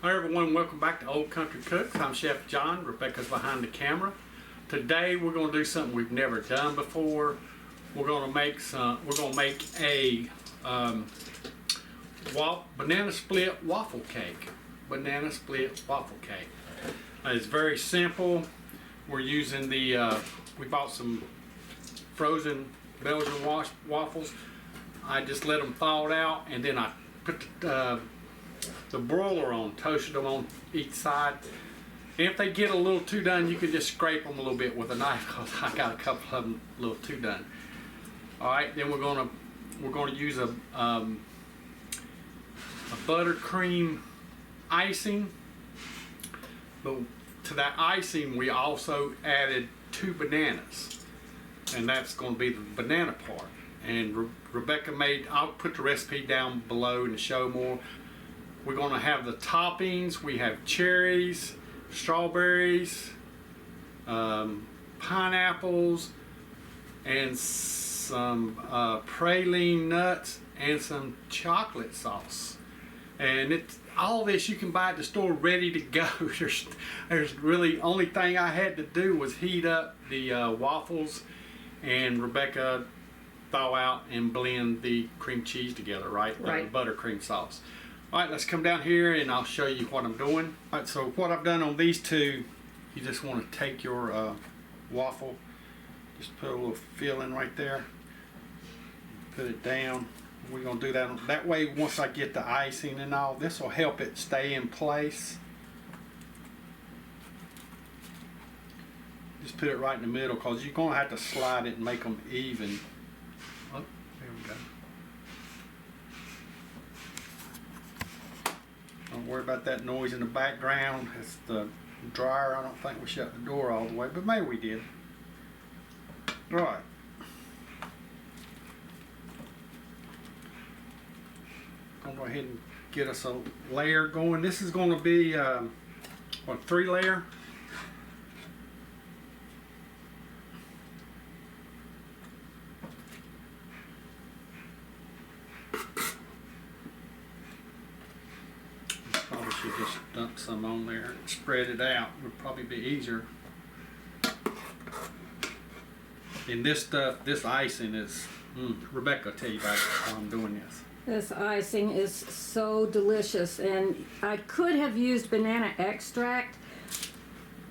Hi everyone, welcome back to Old Country Cooks. I'm Chef John. Rebecca's behind the camera. Today we're going to do something we've never done before. We're going to make a banana split waffle cake. Banana split waffle cake. It's very simple. We're using we bought some frozen Belgian waffles. I just let them thaw out, and then I put the broiler on, toasted them on each side. And if they get a little too done, you can just scrape them a little bit with a knife, because I got a couple of them a little too done. All right, then we're gonna use a buttercream icing. But to that icing, we also added 2 bananas, and that's going to be the banana part. And Rebecca I'll put the recipe down below in the show more. We're going to have the toppings. We have cherries, strawberries, pineapples, and some praline nuts, and some chocolate sauce. And all this you can buy at the store ready to go. There's really only thing I had to do was heat up the waffles, and Rebecca thaw out and blend the cream cheese together, right? The buttercream sauce. All right, let's come down here and I'll show you what I'm doing. All right, so what I've done on these two, you just want to take your waffle, just put a little filling right there, put it down. We're going to do that. That way, once I get the icing and all, this will help it stay in place. Just put it right in the middle, because you're going to have to slide it and make them even. Oh, there we go. Don't worry about that noise in the background. It's the dryer. I don't think we shut the door all the way, but maybe we did. All right. I'm going to go ahead and get us a layer going. This is going to be a 3-layer. Probably should just dump some on there and spread it out. It would probably be easier. And this stuff, this icing is, Rebecca will tell you about how I'm doing this. This icing is so delicious, and I could have used banana extract,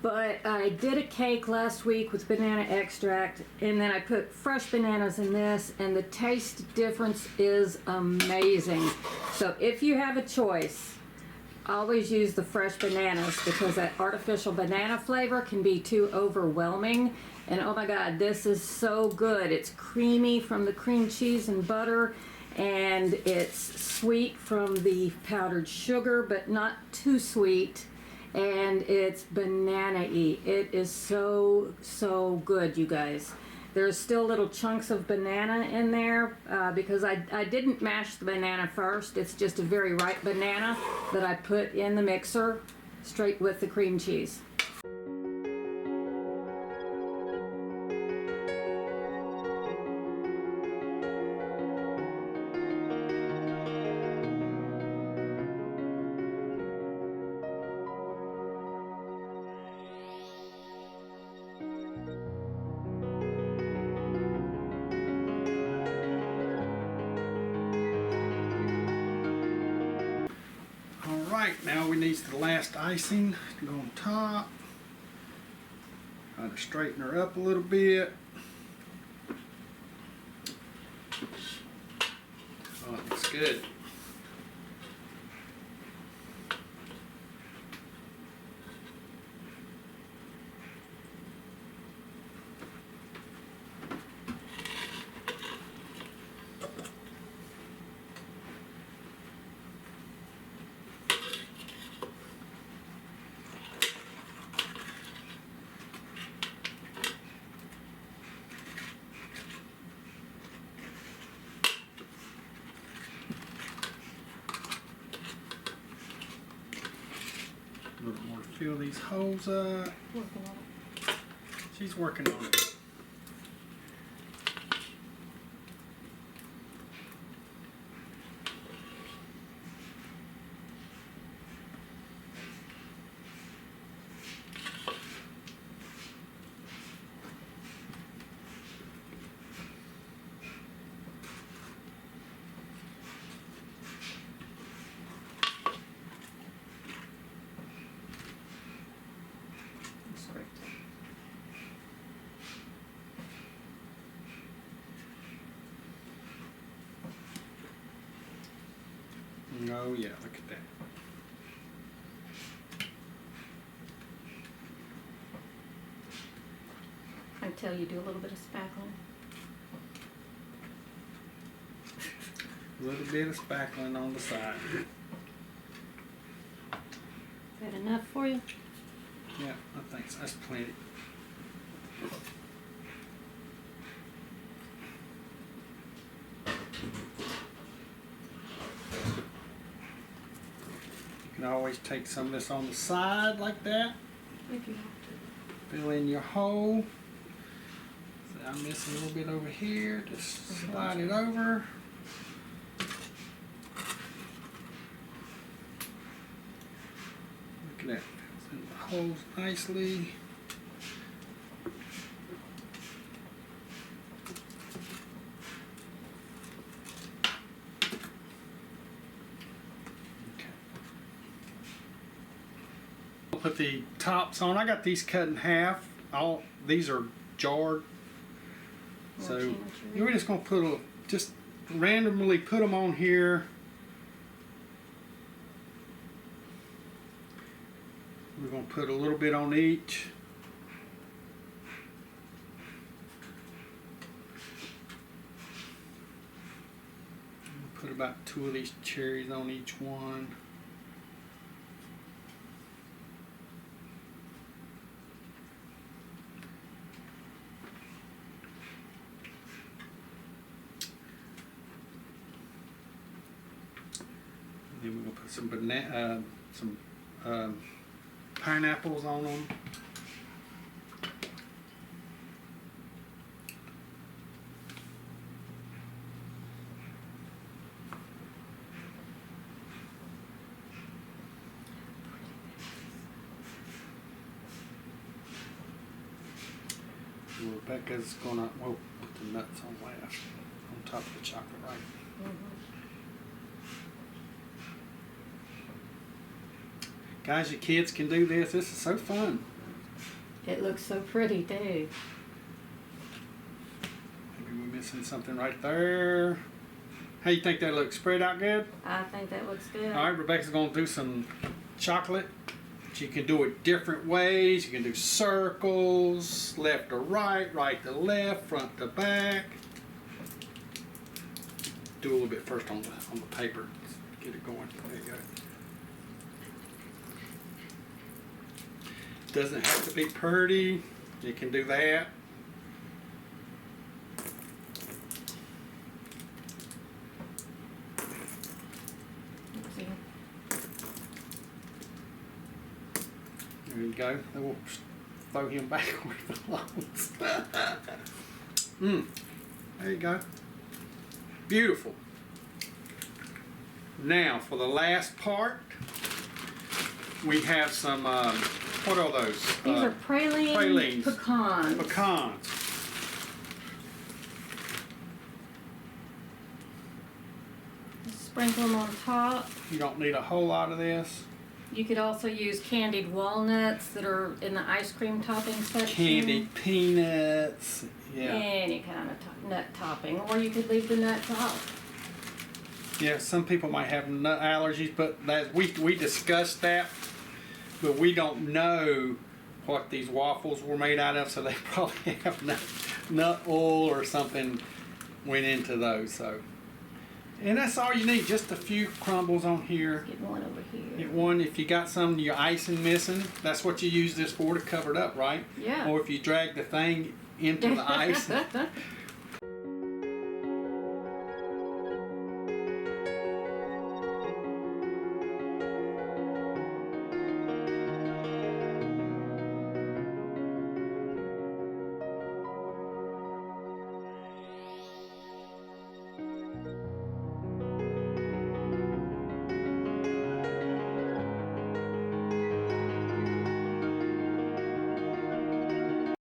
but I did a cake last week with banana extract, and then I put fresh bananas in this, and the taste difference is amazing. So if you have a choice, always use the fresh bananas, because that artificial banana flavor can be too overwhelming. And oh my God, this is so good. It's creamy from the cream cheese and butter, and it's sweet from the powdered sugar, but not too sweet. And it's banana-y. It is so, so good, you guys. There's still little chunks of banana in there because I didn't mash the banana first. It's just a very ripe banana that I put in the mixer straight with the cream cheese. Right, now we need the last icing to go on top. Try to straighten her up a little bit. Oh, it looks good. A little more to fill these holes up. She's working on it. Oh yeah, look at that. Until you do a little bit of spackling. A little bit of spackling on the side. Is that enough for you? Yeah, I think so. That's plenty. You can always take some of this on the side like that. If you have Fill in your hole. So I'm missing a little bit over here. Just slide it over. Look at that. It's in the holes nicely. Put the tops on. I got these cut in half. All these are jarred. So you're just gonna put just randomly put them on here. We're gonna put a little bit on each. Put about 2 of these cherries on each one. Then we're gonna put some banana, some pineapples on them. Rebecca's gonna put the nuts on last, on top of the chocolate, right? Guys, your kids can do this. This is so fun. It looks so pretty too. Maybe we're missing something right there. How you think that looks? Spread out good? I think that looks good. All right, Rebecca's gonna do some chocolate. You can do it different ways. You can do circles, left to right, right to left, front to back. Do a little bit first on the paper. Get it going. There you go. Doesn't have to be pretty. You can do that. There you go. Then we'll throw him back where he belongs. There you go. Beautiful. Now for the last part, we have some. What are those? These are pralines. Pecans. Pecans. Sprinkle them on top. You don't need a whole lot of this. You could also use candied walnuts that are in the ice cream topping section. Candied peanuts. Yeah. Any kind of nut topping, or you could leave the nuts off. Yeah, some people might have nut allergies, but we discussed that. But we don't know what these waffles were made out of, so they probably have nut oil or something went into those. So, and that's all you need, just a few crumbles on here. Get one over here. Get one. If you got some of your icing missing, that's what you use this for, to cover it up, right? Yeah. Or if you drag the thing into the ice,